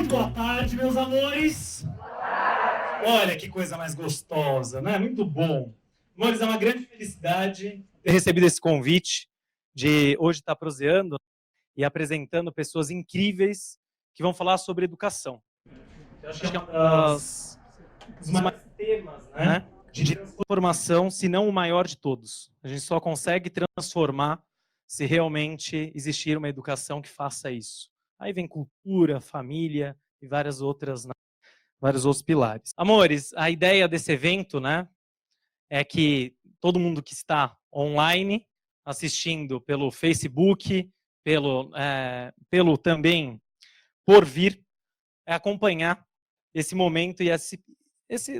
Boa tarde, meus amores. Olha que coisa mais gostosa, né? Muito bom. Amores, é uma grande felicidade ter recebido esse convite de hoje estar proseando e apresentando pessoas incríveis que vão falar sobre educação. Eu acho que é dos maiores temas, né, de transformação, se não o maior de todos. A gente só consegue transformar se realmente existir uma educação que faça isso. Aí vem cultura, família e vários outros pilares. Amores, a ideia desse evento, né, é que todo mundo que está online, assistindo pelo Facebook, pelo também por vir, é acompanhar esse momento e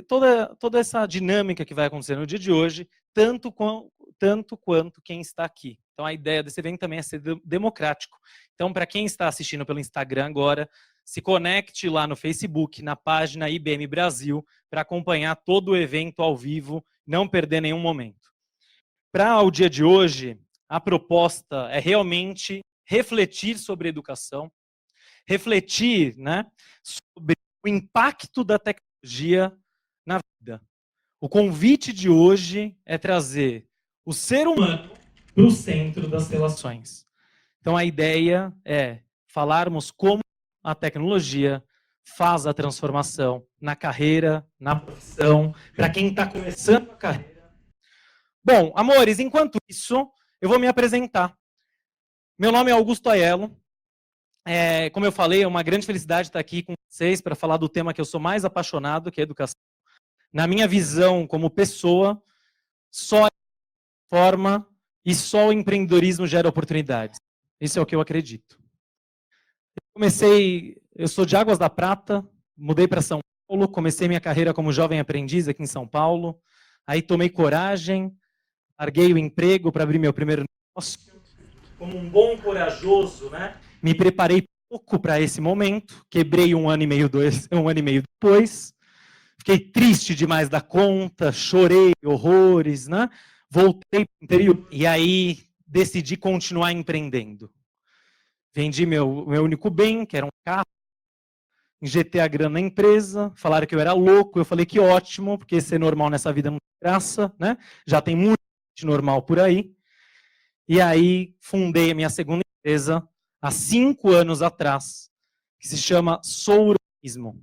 toda essa dinâmica que vai acontecer no dia de hoje, tanto quanto quem está aqui. Então, a ideia desse evento também é ser democrático. Então, para quem está assistindo pelo Instagram agora, se conecte lá no Facebook, na página IBM Brasil, para acompanhar todo o evento ao vivo, não perder nenhum momento. Para o dia de hoje, a proposta é realmente refletir sobre educação, refletir, né, sobre o impacto da tecnologia na vida. O convite de hoje é trazer o ser humano para o centro das relações. Então, a ideia é falarmos como a tecnologia faz a transformação na carreira, na profissão, para quem está começando a carreira. Bom, amores, enquanto isso, eu vou me apresentar. Meu nome é Augusto Aiello. Como eu falei, é uma grande felicidade estar aqui com vocês para falar do tema que eu sou mais apaixonado, que é a educação. Na minha visão como pessoa, só a forma e só o empreendedorismo gera oportunidades. Isso é o que eu acredito. Eu sou de Águas da Prata, mudei para São Paulo, comecei minha carreira como jovem aprendiz aqui em São Paulo, aí tomei coragem, larguei o emprego para abrir meu primeiro negócio. Como um bom corajoso, né? Me preparei pouco para esse momento, quebrei um ano e meio depois, fiquei triste demais da conta, chorei horrores, né? Voltei para o interior e aí decidi continuar empreendendo. Vendi meu único bem, que era um carro, injetei a grana na empresa, falaram que eu era louco, eu falei que ótimo, porque ser normal nessa vida não tem graça, né? Já tem muita gente normal por aí. E aí fundei a minha segunda empresa há 5 anos atrás, que se chama Sou Urbanismo.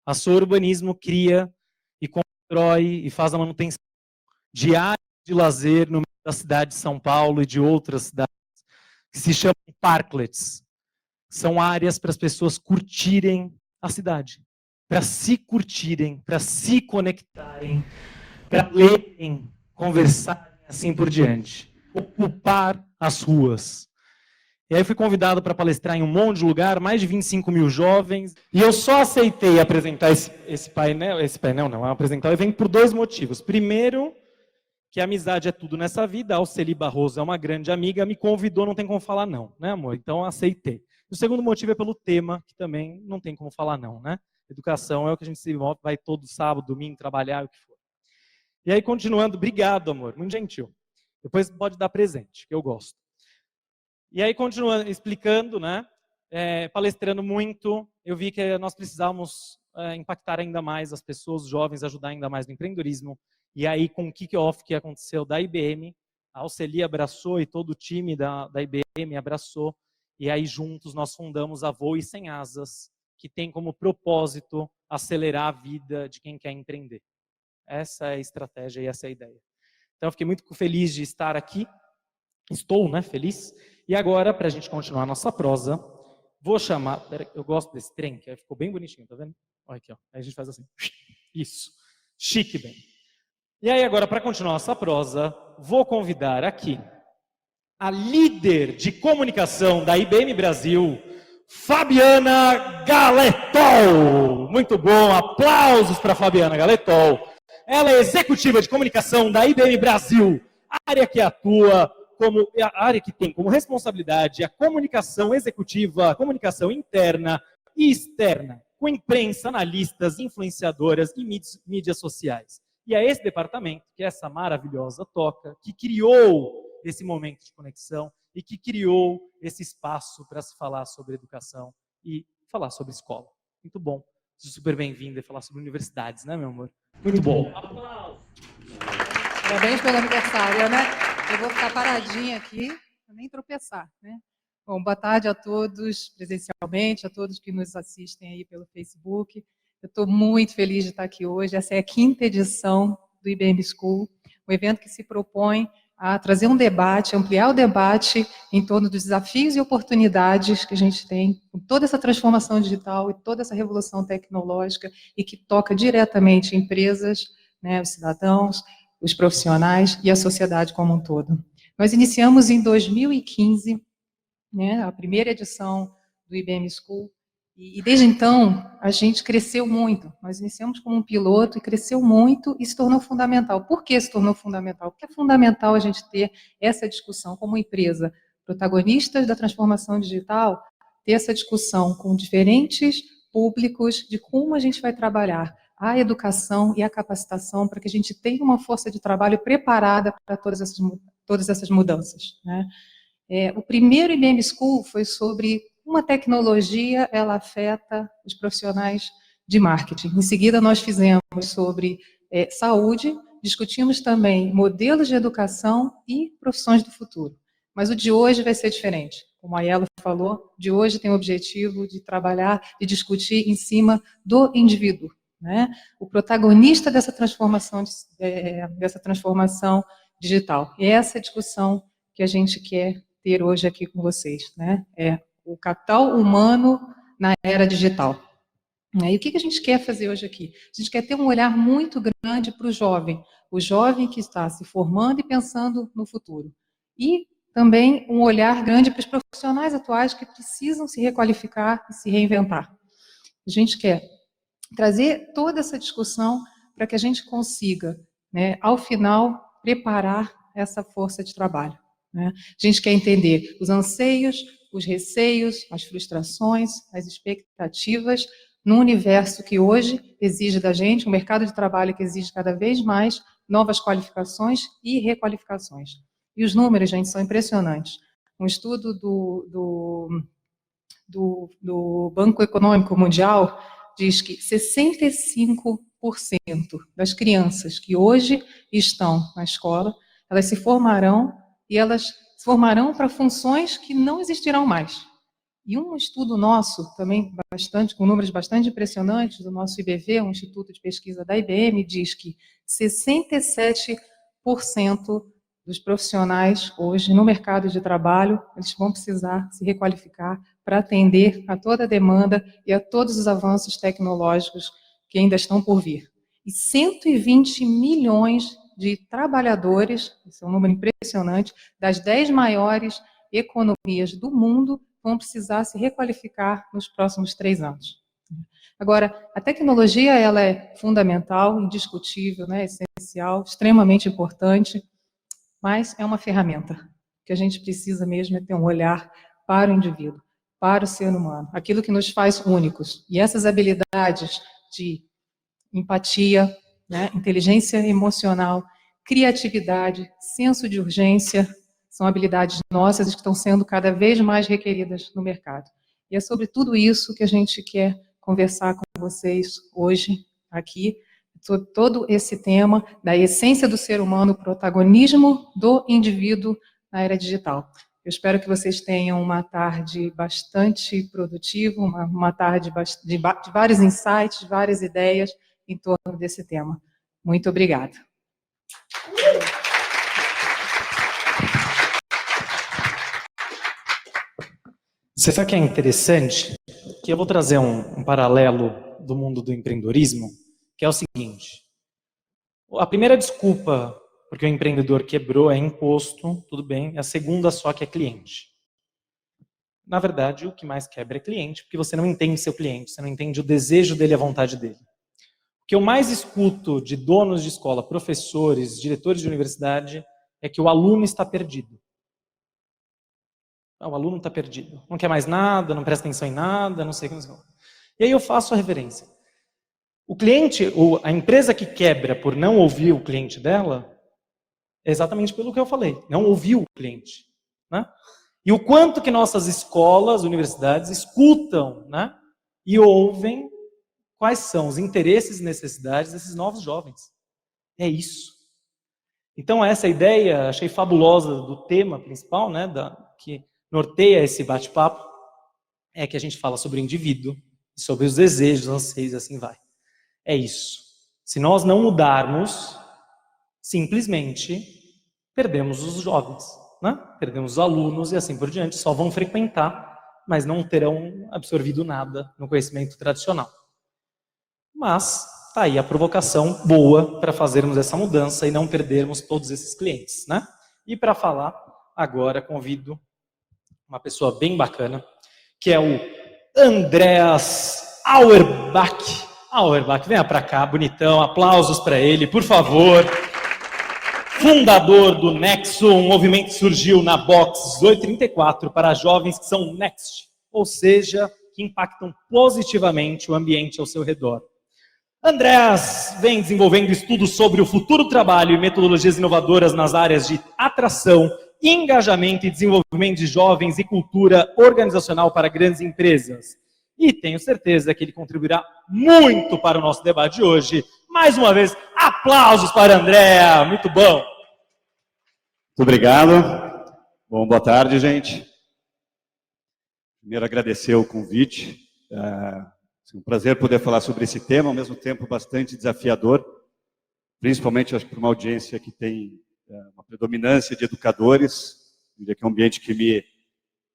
A Sou Urbanismo cria e constrói e faz a manutenção de áreas de lazer no meio da cidade de São Paulo e de outras cidades, que se chamam parklets. São áreas para as pessoas curtirem a cidade, para se curtirem, para se conectarem, para lerem, conversarem, assim por diante. Ocupar as ruas. E aí fui convidado para palestrar em um monte de lugar, mais de 25 mil jovens, e eu só aceitei apresentar esse painel não, apresentar o evento por 2 motivos. Primeiro, que a amizade é tudo nessa vida, a Alceli Barroso é uma grande amiga, me convidou, não tem como falar não, né, amor? Então aceitei. O segundo motivo é pelo tema, que também não tem como falar não, né? Educação é o que a gente se envolve, vai todo sábado, domingo, trabalhar, o que for. E aí, continuando, obrigado, amor, muito gentil. Depois pode dar presente, que eu gosto. E aí, continuando, explicando, né, palestrando muito, eu vi que nós precisávamos impactar ainda mais as pessoas, os jovens, ajudar ainda mais no empreendedorismo. E aí, com o kick-off que aconteceu da IBM, a Alceli abraçou e todo o time da IBM abraçou. E aí, juntos, nós fundamos a Voe Sem Asas, que tem como propósito acelerar a vida de quem quer empreender. Essa é a estratégia e essa é a ideia. Então, eu fiquei muito feliz de estar aqui. Estou, né, feliz. E agora, para a gente continuar a nossa prosa, vou chamar... eu gosto desse trem, que ficou bem bonitinho, tá vendo? Olha aqui, ó. Aí a gente faz assim. Isso. Chique, bem. E aí, agora, para continuar nossa prosa, vou convidar aqui a líder de comunicação da IBM Brasil, Fabiana Galetol. Muito bom, aplausos para Fabiana Galetol. Ela é executiva de comunicação da IBM Brasil, área que atua a área que tem como responsabilidade a comunicação executiva, a comunicação interna e externa, com imprensa, analistas, influenciadoras e mídias sociais. E é esse departamento que essa maravilhosa toca, que criou esse momento de conexão e que criou esse espaço para se falar sobre educação e falar sobre escola. Muito bom. Super bem-vinda e falar sobre universidades, né, meu amor? Muito bom. Parabéns pelo aniversário, né? Eu vou ficar paradinha aqui, pra nem tropeçar, né? Bom, boa tarde a todos, presencialmente, a todos que nos assistem aí pelo Facebook. Eu estou muito feliz de estar aqui hoje. Essa é a 5ª edição do IBM School, um evento que se propõe a trazer um debate, ampliar o debate em torno dos desafios e oportunidades que a gente tem com toda essa transformação digital e toda essa revolução tecnológica e que toca diretamente empresas, né, os cidadãos, os profissionais e a sociedade como um todo. Nós iniciamos em 2015, né, a primeira edição do IBM School, e desde então a gente cresceu muito. Nós iniciamos como um piloto e cresceu muito e se tornou fundamental. Por que se tornou fundamental? Porque é fundamental a gente ter essa discussão como empresa, protagonistas da transformação digital, ter essa discussão com diferentes públicos de como a gente vai trabalhar a educação e a capacitação para que a gente tenha uma força de trabalho preparada para todas essas mudanças, né? O primeiro IBM School foi sobre como a tecnologia ela afeta os profissionais de marketing. Em seguida, nós fizemos sobre saúde, discutimos também modelos de educação e profissões do futuro. Mas o de hoje vai ser diferente. Como a Yela falou, de hoje tem o objetivo de trabalhar e discutir em cima do indivíduo, né? O protagonista dessa transformação digital. E essa discussão que a gente quer ter hoje aqui com vocês, né? É o capital humano na era digital. E o que a gente quer fazer hoje aqui? A gente quer ter um olhar muito grande para o jovem que está se formando e pensando no futuro. E também um olhar grande para os profissionais atuais que precisam se requalificar e se reinventar. A gente quer trazer toda essa discussão para que a gente consiga, né, ao final, preparar essa força de trabalho, né? A gente quer entender os anseios, os receios, as frustrações, as expectativas num universo que hoje exige da gente, um mercado de trabalho que exige cada vez mais novas qualificações e requalificações. E os números, gente, são impressionantes. Um estudo do Banco Econômico Mundial diz que 65% das crianças que hoje estão na escola, elas se formarão e elas se formarão para funções que não existirão mais. E um estudo nosso, também com números bastante impressionantes, do nosso IBV, um instituto de pesquisa da IBM, diz que 67% dos profissionais hoje no mercado de trabalho, eles vão precisar se requalificar para atender a toda a demanda e a todos os avanços tecnológicos que ainda estão por vir. E 120 milhões de trabalhadores, esse é um número impressionante, das 10 maiores economias do mundo, vão precisar se requalificar nos próximos 3 anos. Agora, a tecnologia ela é fundamental, indiscutível, né, essencial, extremamente importante, mas é uma ferramenta. O que a gente precisa mesmo é ter um olhar para o indivíduo, para o ser humano, aquilo que nos faz únicos. E essas habilidades de empatia, né, inteligência emocional, criatividade, senso de urgência, são habilidades nossas que estão sendo cada vez mais requeridas no mercado. E é sobre tudo isso que a gente quer conversar com vocês hoje, aqui, sobre todo esse tema da essência do ser humano, o protagonismo do indivíduo na era digital. Eu espero que vocês tenham uma tarde bastante produtiva, uma tarde de vários insights, várias ideias em torno desse tema. Muito obrigada. Você sabe o que é interessante? Que eu vou trazer um paralelo do mundo do empreendedorismo, que é o seguinte. A primeira desculpa porque o empreendedor quebrou é imposto, tudo bem. A segunda só que é cliente. Na verdade, o que mais quebra é cliente, porque você não entende seu cliente, você não entende o desejo dele, a vontade dele. O que eu mais escuto de donos de escola, professores, diretores de universidade, é que o aluno está perdido. O aluno está perdido. Não quer mais nada, não presta atenção em nada, não sei o que. E aí eu faço a reverência. O cliente, a empresa que quebra por não ouvir o cliente dela, é exatamente pelo que eu falei. Não ouviu o cliente. Né? E o quanto que nossas escolas, universidades, escutam, né? E ouvem quais são os interesses e necessidades desses novos jovens. É isso. Então, essa ideia, achei fabulosa do tema principal, né, que norteia esse bate-papo, é que a gente fala sobre o indivíduo, sobre os desejos, anseios, e assim vai. É isso. Se nós não mudarmos, simplesmente perdemos os jovens, né? Perdemos os alunos e assim por diante, só vão frequentar, mas não terão absorvido nada no conhecimento tradicional. Mas tá aí a provocação boa para fazermos essa mudança e não perdermos todos esses clientes, né? E para falar, agora convido uma pessoa bem bacana, que é o Andreas Auerbach. Auerbach, venha para cá, bonitão, aplausos para ele, por favor. Fundador do Nexo, um movimento que surgiu na Box 1834 para jovens que são Next, ou seja, que impactam positivamente o ambiente ao seu redor. Andreas vem desenvolvendo estudos sobre o futuro do trabalho e metodologias inovadoras nas áreas de atração, engajamento e desenvolvimento de jovens e cultura organizacional para grandes empresas. E tenho certeza que ele contribuirá muito para o nosso debate de hoje. Mais uma vez, aplausos para André, muito bom. Muito obrigado. Bom, boa tarde, gente. Primeiro, agradecer o convite. É um prazer poder falar sobre esse tema, ao mesmo tempo bastante desafiador, principalmente acho que para uma audiência que tem uma predominância de educadores, diria que é um ambiente que me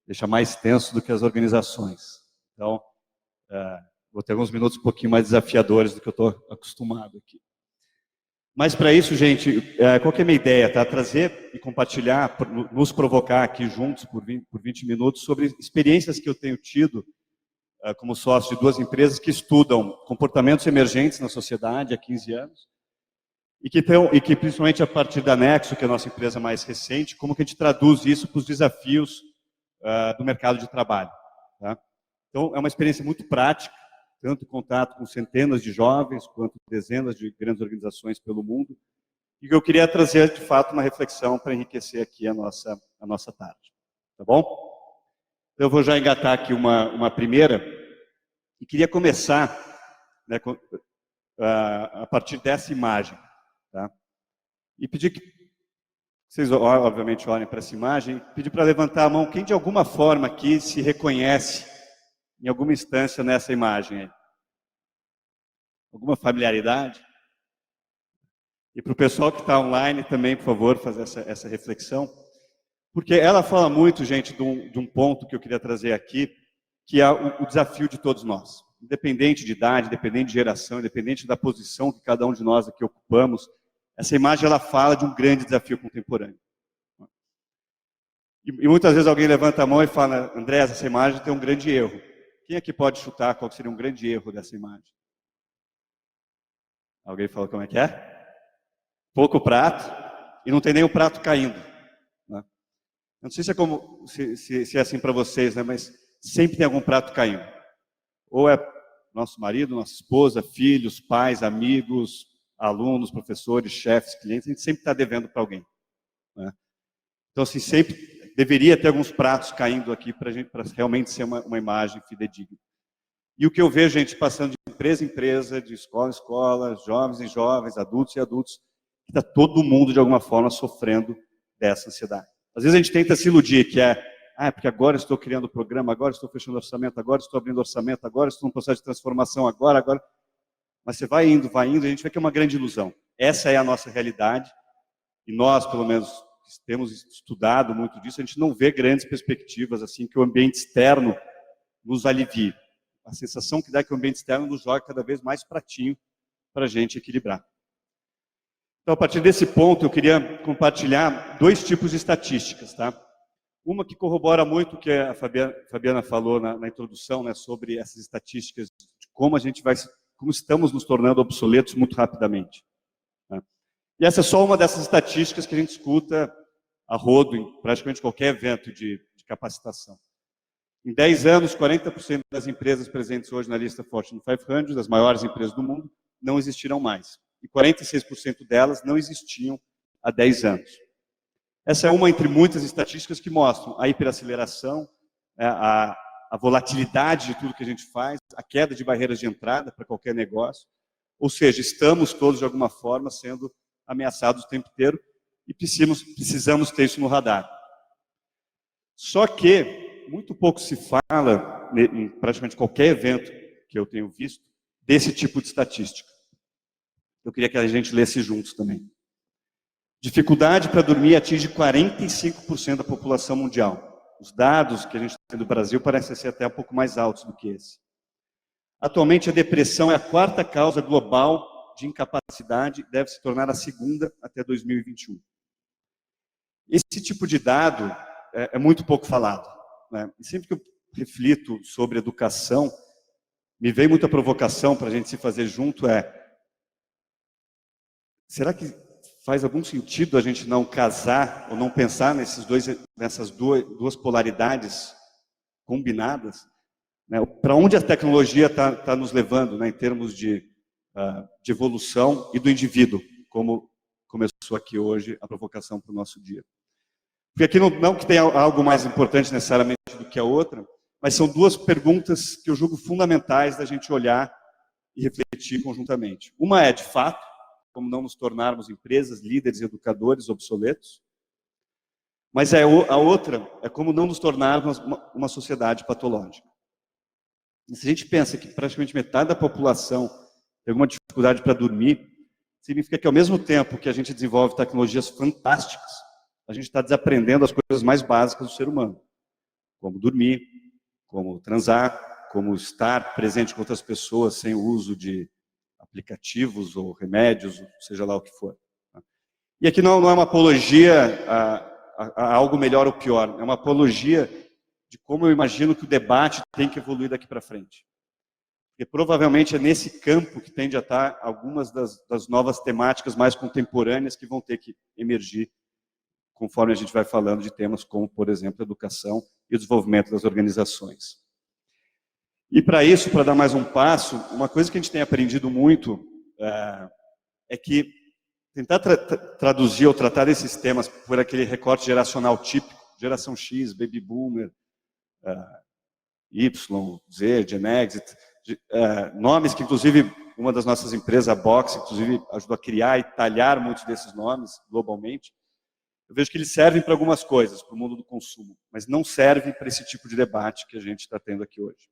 deixa mais tenso do que as organizações. Então, vou ter alguns minutos um pouquinho mais desafiadores do que eu estou acostumado aqui. Mas para isso, gente, qual que é a minha ideia? Tá? Trazer e compartilhar, nos provocar aqui juntos por 20 minutos sobre experiências que eu tenho tido como sócio de duas empresas que estudam comportamentos emergentes na sociedade há 15 anos e que principalmente a partir da Nexo, que é a nossa empresa mais recente, como que a gente traduz isso para os desafios do mercado de trabalho. Tá? Então, é uma experiência muito prática, tanto contato com centenas de jovens, quanto dezenas de grandes organizações pelo mundo, e que eu queria trazer, de fato, uma reflexão para enriquecer aqui a nossa tarde. Tá bom? Eu vou já engatar aqui uma primeira, e queria começar, né, a partir dessa imagem. Tá? E pedir que vocês, obviamente, olhem para essa imagem, pedir para levantar a mão quem de alguma forma aqui se reconhece em alguma instância nessa imagem aí. Alguma familiaridade? E para o pessoal que está online também, por favor, fazer essa reflexão. Porque ela fala muito, gente, de um ponto que eu queria trazer aqui, que é o desafio de todos nós. Independente de idade, independente de geração, independente da posição que cada um de nós aqui ocupamos, essa imagem ela fala de um grande desafio contemporâneo. E muitas vezes alguém levanta a mão e fala, André, essa imagem tem um grande erro. Quem aqui pode chutar qual seria um grande erro dessa imagem? Alguém fala como é que é? Pouco prato e não tem nem o prato caindo. Né? Eu não sei se é assim para vocês, né? Mas sempre tem algum prato caindo. Ou é nosso marido, nossa esposa, filhos, pais, amigos, alunos, professores, chefes, clientes, a gente sempre está devendo para alguém. Né? Então, assim, sempre deveria ter alguns pratos caindo aqui para realmente ser uma imagem fidedigna. E o que eu vejo, gente, passando de empresa em empresa, de escola em escola, jovens em jovens, adultos e adultos, que está todo mundo, de alguma forma, sofrendo dessa ansiedade. Às vezes a gente tenta se iludir, que porque agora estou criando o programa, agora estou fechando orçamento, agora estou abrindo orçamento, agora estou num processo de transformação, agora. Mas você vai indo, e a gente vê que é uma grande ilusão. Essa é a nossa realidade, e nós, pelo menos, temos estudado muito disso, a gente não vê grandes perspectivas, assim, que o ambiente externo nos alivie. A sensação que dá é que o ambiente externo nos joga cada vez mais pratinho para a gente equilibrar. Então, a partir desse ponto, eu queria compartilhar dois tipos de estatísticas, tá? Uma que corrobora muito o que a Fabiana falou na introdução, né, sobre essas estatísticas, de como estamos nos tornando obsoletos muito rapidamente. Né? E essa é só uma dessas estatísticas que a gente escuta a rodo em praticamente qualquer evento de capacitação. Em 10 anos, 40% das empresas presentes hoje na lista Fortune 500, das maiores empresas do mundo, não existirão mais. E 46% delas não existiam há 10 anos. Essa é uma entre muitas estatísticas que mostram a hiperaceleração, a a volatilidade de tudo que a gente faz, a queda de barreiras de entrada para qualquer negócio. Ou seja, estamos todos, de alguma forma, sendo ameaçados o tempo inteiro e precisamos ter isso no radar. Só que muito pouco se fala, em praticamente qualquer evento que eu tenho visto, desse tipo de estatística. Eu queria que a gente lesse juntos também. Dificuldade para dormir atinge 45% da população mundial. Os dados que a gente tem do Brasil parecem ser até um pouco mais altos do que esse. Atualmente, a depressão é a quarta causa global de incapacidade e deve se tornar a segunda até 2021. Esse tipo de dado é muito pouco falado, né? E sempre que eu reflito sobre educação, me vem muita provocação para a gente se fazer junto, será que faz algum sentido a gente não casar ou não pensar nessas duas polaridades combinadas? Né? Para onde a tecnologia está nos levando, né, em termos de evolução e do indivíduo, como começou aqui hoje a provocação para o nosso dia. Porque aqui não que tenha algo mais importante necessariamente do que a outra, mas são duas perguntas que eu julgo fundamentais da gente olhar e refletir conjuntamente. Uma é, de fato, como não nos tornarmos empresas, líderes, educadores obsoletos. Mas a outra é como não nos tornarmos uma sociedade patológica. E se a gente pensa que praticamente metade da população tem alguma dificuldade para dormir, significa que ao mesmo tempo que a gente desenvolve tecnologias fantásticas, a gente está desaprendendo as coisas mais básicas do ser humano. Como dormir, como transar, como estar presente com outras pessoas sem o uso de aplicativos ou remédios, seja lá o que for. E aqui não é uma apologia a algo melhor ou pior, é uma apologia de como eu imagino que o debate tem que evoluir daqui para frente. Porque provavelmente é nesse campo que tende a estar algumas das novas temáticas mais contemporâneas que vão ter que emergir conforme a gente vai falando de temas como, por exemplo, a educação e o desenvolvimento das organizações. E para isso, para dar mais um passo, uma coisa que a gente tem aprendido muito é que tentar traduzir ou tratar esses temas por aquele recorte geracional típico, geração X, baby boomer, Y, Z, Gen X, nomes que inclusive uma das nossas empresas, a Box, inclusive ajudou a criar e talhar muitos desses nomes globalmente. Eu vejo que eles servem para algumas coisas, para o mundo do consumo, mas não servem para esse tipo de debate que a gente está tendo aqui hoje.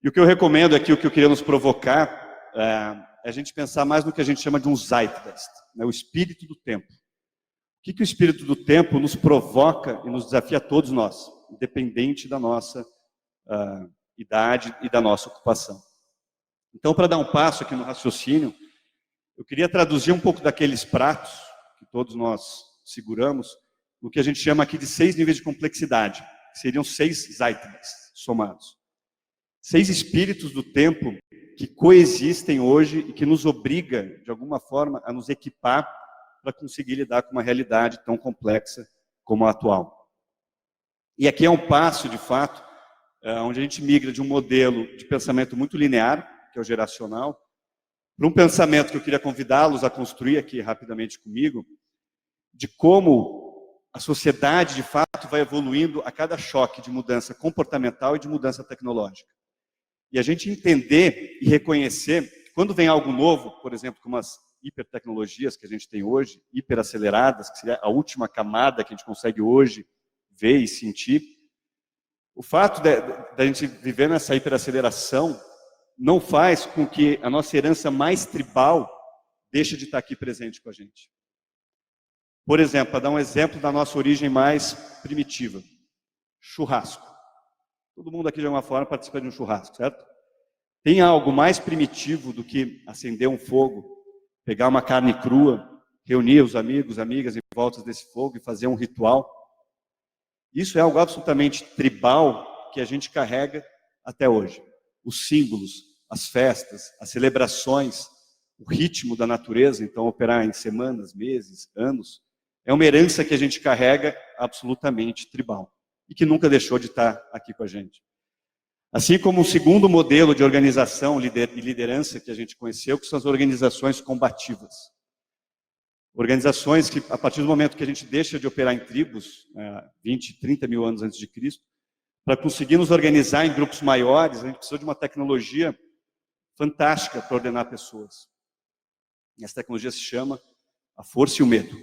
E o que eu recomendo aqui, o que eu queria nos provocar, é a gente pensar mais no que a gente chama de um zeitgeist, né, o espírito do tempo. O que o espírito do tempo nos provoca e nos desafia a todos nós, independente da nossa idade e da nossa ocupação. Então, para dar um passo aqui no raciocínio, eu queria traduzir um pouco daqueles pratos que todos nós seguramos, no que a gente chama aqui de 6 níveis de complexidade, que seriam 6 zeitgeists somados. 6 espíritos do tempo que coexistem hoje e que nos obriga, de alguma forma, a nos equipar para conseguir lidar com uma realidade tão complexa como a atual. E aqui é um passo, de fato, onde a gente migra de um modelo de pensamento muito linear, que é o geracional, para um pensamento que eu queria convidá-los a construir aqui rapidamente comigo, de como a sociedade, de fato, vai evoluindo a cada choque de mudança comportamental e de mudança tecnológica. E a gente entender e reconhecer que quando vem algo novo, por exemplo, como as hipertecnologias que a gente tem hoje, hiperaceleradas, que seria a última camada que a gente consegue hoje ver e sentir, o fato da gente viver nessa hiperaceleração não faz com que a nossa herança mais tribal deixe de estar aqui presente com a gente. Por exemplo, para dar um exemplo da nossa origem mais primitiva, churrasco. Todo mundo aqui de alguma forma participa de um churrasco, certo? Tem algo mais primitivo do que acender um fogo, pegar uma carne crua, reunir os amigos, amigas em volta desse fogo e fazer um ritual? Isso é algo absolutamente tribal que a gente carrega até hoje. Os símbolos, as festas, as celebrações, o ritmo da natureza, então operar em semanas, meses, anos, é uma herança que a gente carrega absolutamente tribal e que nunca deixou de estar aqui com a gente. Assim como o segundo modelo de organização e liderança que a gente conheceu, que são as organizações combativas. Organizações que, a partir do momento que a gente deixa de operar em tribos, 20, 30 mil anos antes de Cristo, para conseguir nos organizar em grupos maiores, a gente precisa de uma tecnologia fantástica para ordenar pessoas. E essa tecnologia se chama a força e o medo.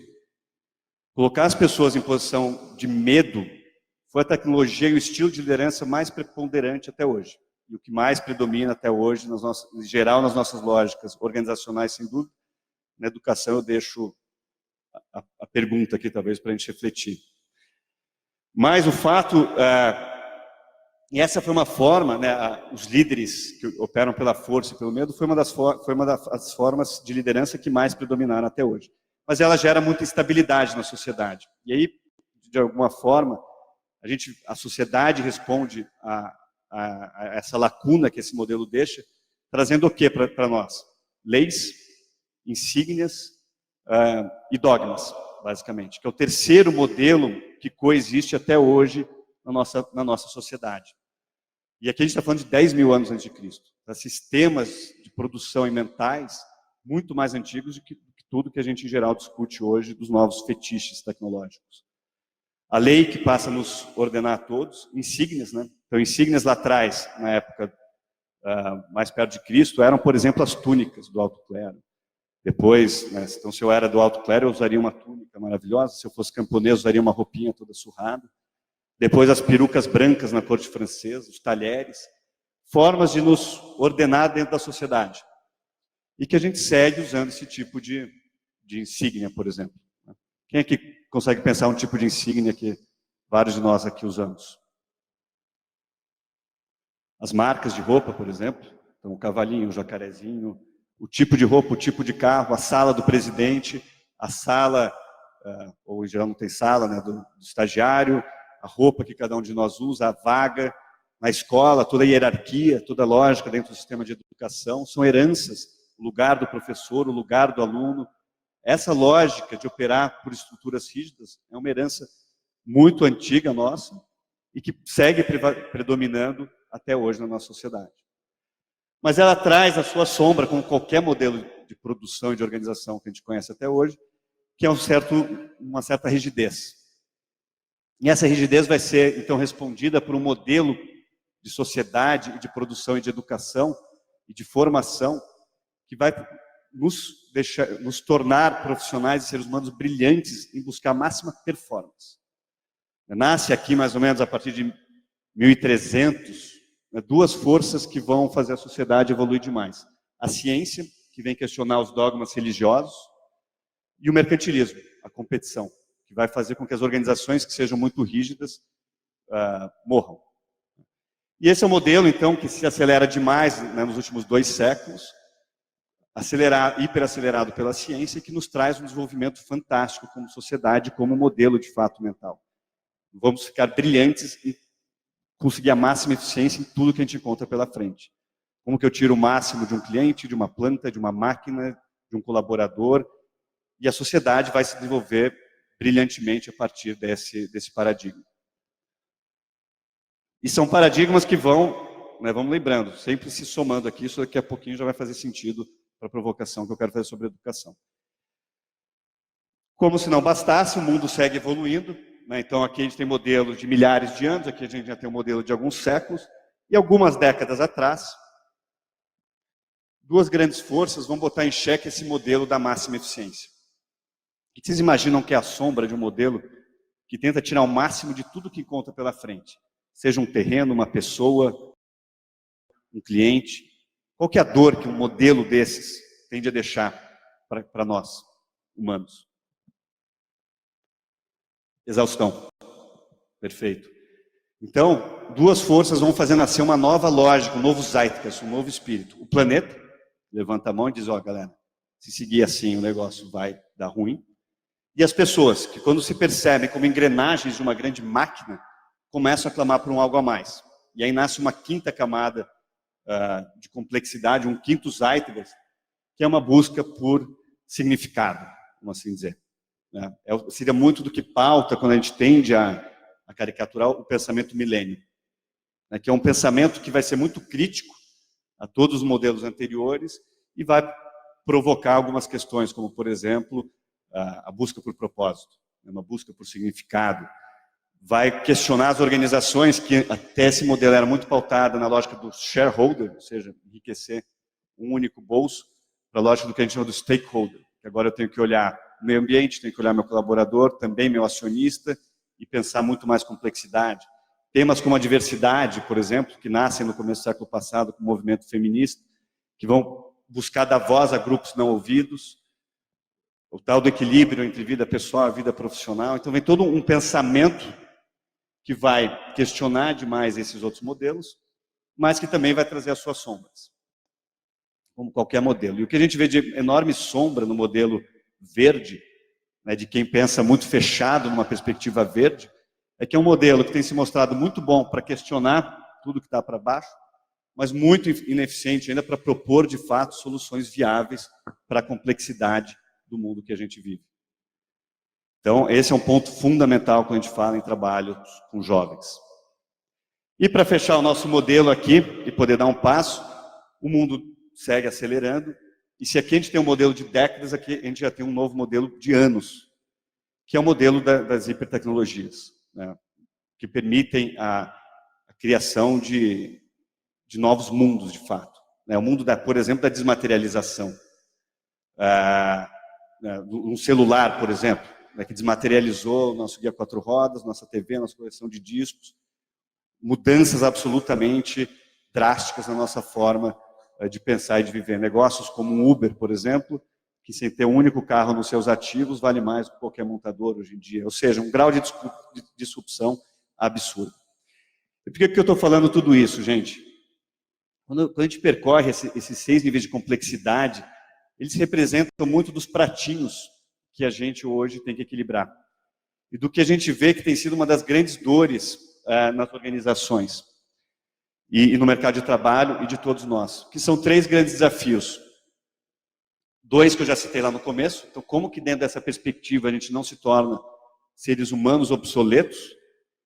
Colocar as pessoas em posição de medo foi a tecnologia e o estilo de liderança mais preponderante até hoje. E o que mais predomina até hoje, em geral, nas nossas lógicas organizacionais, sem dúvida. Na educação, eu deixo a pergunta aqui, talvez, para a gente refletir. Mas o fato, e essa foi uma forma, né, os líderes que operam pela força e pelo medo, foi uma das formas de liderança que mais predominaram até hoje. Mas ela gera muita instabilidade na sociedade. E aí, de alguma forma, a sociedade responde a essa lacuna que esse modelo deixa, trazendo o que para nós? Leis, insígnias e dogmas, basicamente, que é o terceiro modelo que coexiste até hoje na nossa sociedade. E aqui a gente está falando de 10 mil anos antes de Cristo, para sistemas de produção e mentais muito mais antigos do que tudo que a gente, em geral, discute hoje dos novos fetiches tecnológicos. A lei que passa a nos ordenar a todos, insígnias, né? Então, insígnias lá atrás, na época mais perto de Cristo, eram, por exemplo, as túnicas do alto clero. Depois, né, então, se eu era do alto clero, eu usaria uma túnica maravilhosa. Se eu fosse camponês, eu usaria uma roupinha toda surrada. Depois, as perucas brancas na corte francesa, os talheres. Formas de nos ordenar dentro da sociedade. E que a gente segue usando esse tipo de insígnia, por exemplo. Quem aqui consegue pensar um tipo de insígnia que vários de nós aqui usamos? As marcas de roupa, por exemplo. Então, o cavalinho, o jacarezinho, o tipo de roupa, o tipo de carro, a sala do presidente, a sala, ou em geral não tem sala, né, do estagiário, a roupa que cada um de nós usa, a vaga, na escola, toda a hierarquia, toda a lógica dentro do sistema de educação, são heranças, o lugar do professor, o lugar do aluno. Essa lógica de operar por estruturas rígidas é uma herança muito antiga nossa e que segue predominando até hoje na nossa sociedade. Mas ela traz a sua sombra, como qualquer modelo de produção e de organização que a gente conhece até hoje, que é uma certa rigidez. E essa rigidez vai ser, então, respondida por um modelo de sociedade e de produção e de educação e de formação que vai nos tornar profissionais e seres humanos brilhantes em buscar a máxima performance. Nasce aqui, mais ou menos, a partir de 1300, duas forças que vão fazer a sociedade evoluir demais. A ciência, que vem questionar os dogmas religiosos, e o mercantilismo, a competição, que vai fazer com que as organizações que sejam muito rígidas morram. E esse é um modelo, então, que se acelera demais, né, nos últimos 2 séculos, hiperacelerado pela ciência, e que nos traz um desenvolvimento fantástico como sociedade, como modelo de fato mental. Vamos ficar brilhantes e conseguir a máxima eficiência em tudo que a gente encontra pela frente. Como que eu tiro o máximo de um cliente, de uma planta, de uma máquina, de um colaborador, e a sociedade vai se desenvolver brilhantemente a partir desse paradigma. E são paradigmas que vão, né, vamos lembrando, sempre se somando aqui, isso daqui a pouquinho já vai fazer sentido para a provocação que eu quero fazer sobre a educação. Como se não bastasse, o mundo segue evoluindo, né? Então aqui a gente tem modelos de milhares de anos, aqui a gente já tem um modelo de alguns séculos, e algumas décadas atrás, duas grandes forças vão botar em xeque esse modelo da máxima eficiência. O que vocês imaginam que é a sombra de um modelo que tenta tirar o máximo de tudo que encontra pela frente? Seja um terreno, uma pessoa, um cliente. Qual que é a dor que um modelo desses tende a deixar para nós, humanos? Exaustão. Perfeito. Então, duas forças vão fazer nascer uma nova lógica, um novo zeitgeist, um novo espírito. O planeta levanta a mão e diz, ó, galera, se seguir assim o negócio vai dar ruim. E as pessoas, que quando se percebem como engrenagens de uma grande máquina, começam a clamar por um algo a mais. E aí nasce uma quinta camada de complexidade, um quinto zeitgeist, que é uma busca por significado, vamos assim dizer. Seria muito do que pauta quando a gente tende a caricaturar o pensamento milênio, né, que é um pensamento que vai ser muito crítico a todos os modelos anteriores e vai provocar algumas questões, como, por exemplo, a busca por propósito, uma busca por significado, vai questionar as organizações que até esse modelo era muito pautada na lógica do shareholder, ou seja, enriquecer um único bolso, para a lógica do que a gente chama do stakeholder, que agora eu tenho que olhar o meio ambiente, tenho que olhar meu colaborador, também meu acionista, e pensar muito mais complexidade. Temas como a diversidade, por exemplo, que nascem no começo do século passado com o movimento feminista, que vão buscar dar voz a grupos não ouvidos, o tal do equilíbrio entre vida pessoal e vida profissional. Então vem todo um pensamento que vai questionar demais esses outros modelos, mas que também vai trazer as suas sombras, como qualquer modelo. E o que a gente vê de enorme sombra no modelo verde, né, de quem pensa muito fechado numa perspectiva verde, é que é um modelo que tem se mostrado muito bom para questionar tudo que está para baixo, mas muito ineficiente ainda para propor, de fato, soluções viáveis para a complexidade do mundo que a gente vive. Então, esse é um ponto fundamental quando a gente fala em trabalho com jovens. E para fechar o nosso modelo aqui, e poder dar um passo, o mundo segue acelerando, e se aqui a gente tem um modelo de décadas, aqui a gente já tem um novo modelo de anos, que é o modelo das hipertecnologias, né, que permitem a criação de novos mundos, de fato. O mundo, por exemplo, da desmaterialização. Um celular, por exemplo, que desmaterializou o nosso guia 4 rodas, nossa TV, nossa coleção de discos, mudanças absolutamente drásticas na nossa forma de pensar e de viver. Negócios como um Uber, por exemplo, que sem ter um único carro nos seus ativos, vale mais do que qualquer montador hoje em dia. Ou seja, um grau de disrupção absurdo. E por que eu estou falando tudo isso, gente? Quando a gente percorre esses 6 níveis de complexidade, eles representam muito dos pratinhos que a gente hoje tem que equilibrar. E do que a gente vê que tem sido uma das grandes dores nas organizações e no mercado de trabalho e de todos nós, que são 3 grandes desafios. 2 que eu já citei lá no começo. Então, como que dentro dessa perspectiva a gente não se torna seres humanos obsoletos?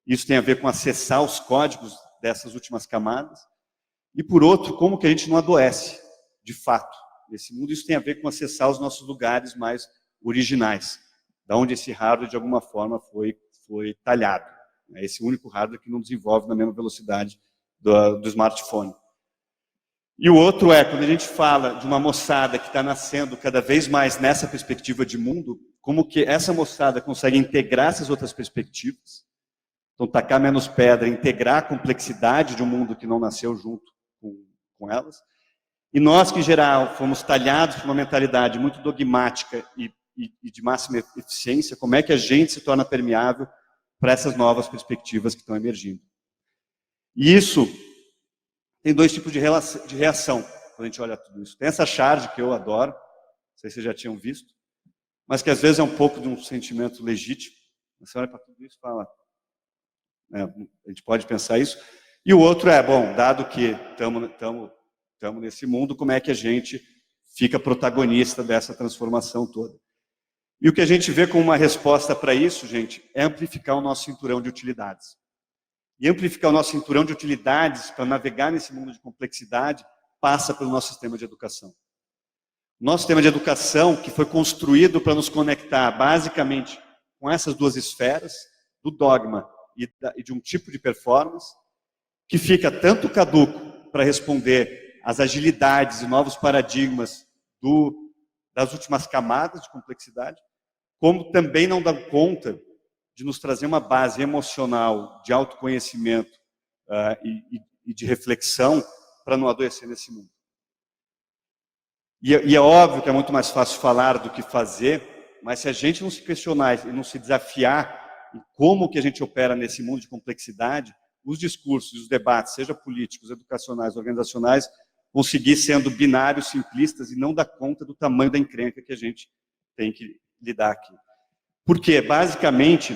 Isso tem a ver com acessar os códigos dessas últimas camadas. E por outro, como que a gente não adoece, de fato, nesse mundo. Isso tem a ver com acessar os nossos lugares mais originais, da onde esse hardware, de alguma forma, foi talhado. É esse único hardware que não desenvolve na mesma velocidade do smartphone. E o outro é, quando a gente fala de uma moçada que está nascendo cada vez mais nessa perspectiva de mundo, como que essa moçada consegue integrar essas outras perspectivas, então tacar menos pedra, integrar a complexidade de um mundo que não nasceu junto com elas. E nós, que em geral fomos talhados por uma mentalidade muito dogmática e de máxima eficiência, como é que a gente se torna permeável para essas novas perspectivas que estão emergindo? E isso tem 2 tipos de reação quando a gente olha tudo isso. Tem essa charge que eu adoro, não sei se vocês já tinham visto, mas que às vezes é um pouco de um sentimento legítimo. Você olha para tudo isso e fala, a gente pode pensar isso. E o outro é, bom, dado que estamos nesse mundo, como é que a gente fica protagonista dessa transformação toda? E o que a gente vê como uma resposta para isso, gente, é amplificar o nosso cinturão de utilidades. E amplificar o nosso cinturão de utilidades para navegar nesse mundo de complexidade passa pelo nosso sistema de educação. O nosso sistema de educação, que foi construído para nos conectar basicamente com essas 2 esferas, do dogma e de um tipo de performance, que fica tanto caduco para responder às agilidades e novos paradigmas das últimas camadas de complexidade, como também não dá conta de nos trazer uma base emocional de autoconhecimento e de reflexão para não adoecer nesse mundo. E é óbvio que é muito mais fácil falar do que fazer, mas se a gente não se questionar e não se desafiar em como que a gente opera nesse mundo de complexidade, os discursos, os debates, seja políticos, educacionais, organizacionais, vão seguir sendo binários, simplistas e não dar conta do tamanho da encrenca que a gente tem que lidar aqui. Porque, basicamente,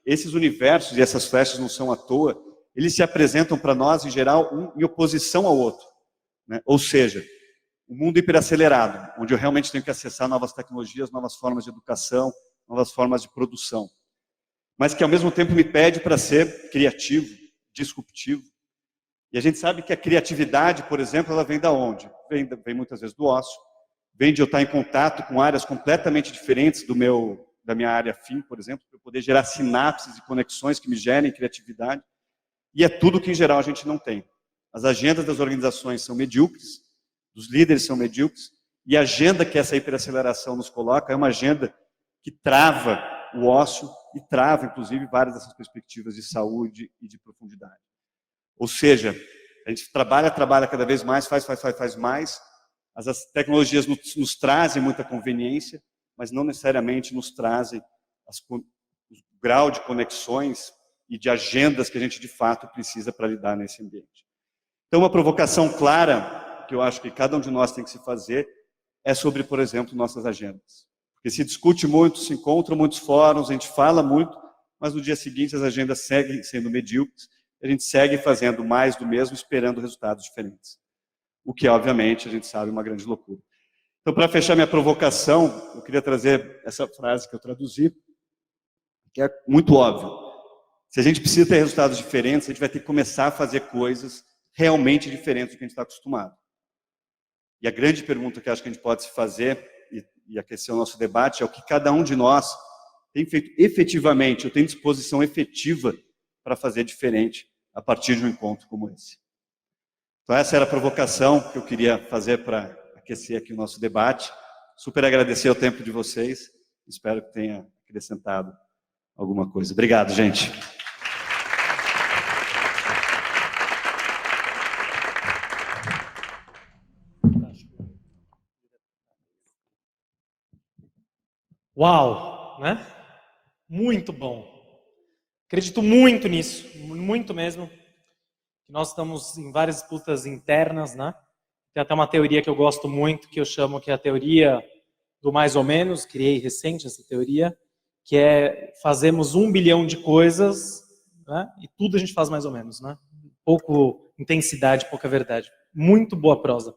esses universos e essas flechas não são à toa, eles se apresentam para nós, em geral, um em oposição ao outro, né? Ou seja, um mundo hiperacelerado, onde eu realmente tenho que acessar novas tecnologias, novas formas de educação, novas formas de produção, mas que, ao mesmo tempo, me pede para ser criativo, disruptivo. E a gente sabe que a criatividade, por exemplo, ela vem da onde? Vem muitas vezes do ócio, vem de eu estar em contato com áreas completamente diferentes do meu da minha área afim, por exemplo, para poder gerar sinapses e conexões que me gerem criatividade. E é tudo que, em geral, a gente não tem. As agendas das organizações são medíocres, dos líderes são medíocres, e a agenda que essa hiperaceleração nos coloca é uma agenda que trava o ócio e trava, inclusive, várias dessas perspectivas de saúde e de profundidade. Ou seja, a gente trabalha cada vez mais, faz mais. As tecnologias nos trazem muita conveniência, mas não necessariamente nos trazem o grau de conexões e de agendas que a gente, de fato, precisa para lidar nesse ambiente. Então, uma provocação clara, que eu acho que cada um de nós tem que se fazer, é sobre, por exemplo, nossas agendas. Porque se discute muito, se encontram muitos fóruns, a gente fala muito, mas no dia seguinte as agendas seguem sendo medíocres, a gente segue fazendo mais do mesmo, esperando resultados diferentes. O que, obviamente, a gente sabe, é uma grande loucura. Então, para fechar minha provocação, eu queria trazer essa frase que eu traduzi, que é muito óbvio. Se a gente precisa ter resultados diferentes, a gente vai ter que começar a fazer coisas realmente diferentes do que a gente está acostumado. E a grande pergunta que acho que a gente pode se fazer, e aquecer o nosso debate, é o que cada um de nós tem feito efetivamente, ou tem disposição efetiva para fazer diferente a partir de um encontro como esse. Então essa era a provocação que eu queria fazer para aquecer aqui o nosso debate. Super agradecer o tempo de vocês, espero que tenha acrescentado alguma coisa. Obrigado, gente. Uau, né? Muito bom. Acredito muito nisso, muito mesmo. Nós estamos em várias disputas internas, né? Tem até uma teoria que eu gosto muito, que eu chamo que é a teoria do mais ou menos, criei recente essa teoria, que é fazemos 1 bilhão de coisas, né? E tudo a gente faz mais ou menos, né? Pouco intensidade, pouca verdade. Muito boa prosa.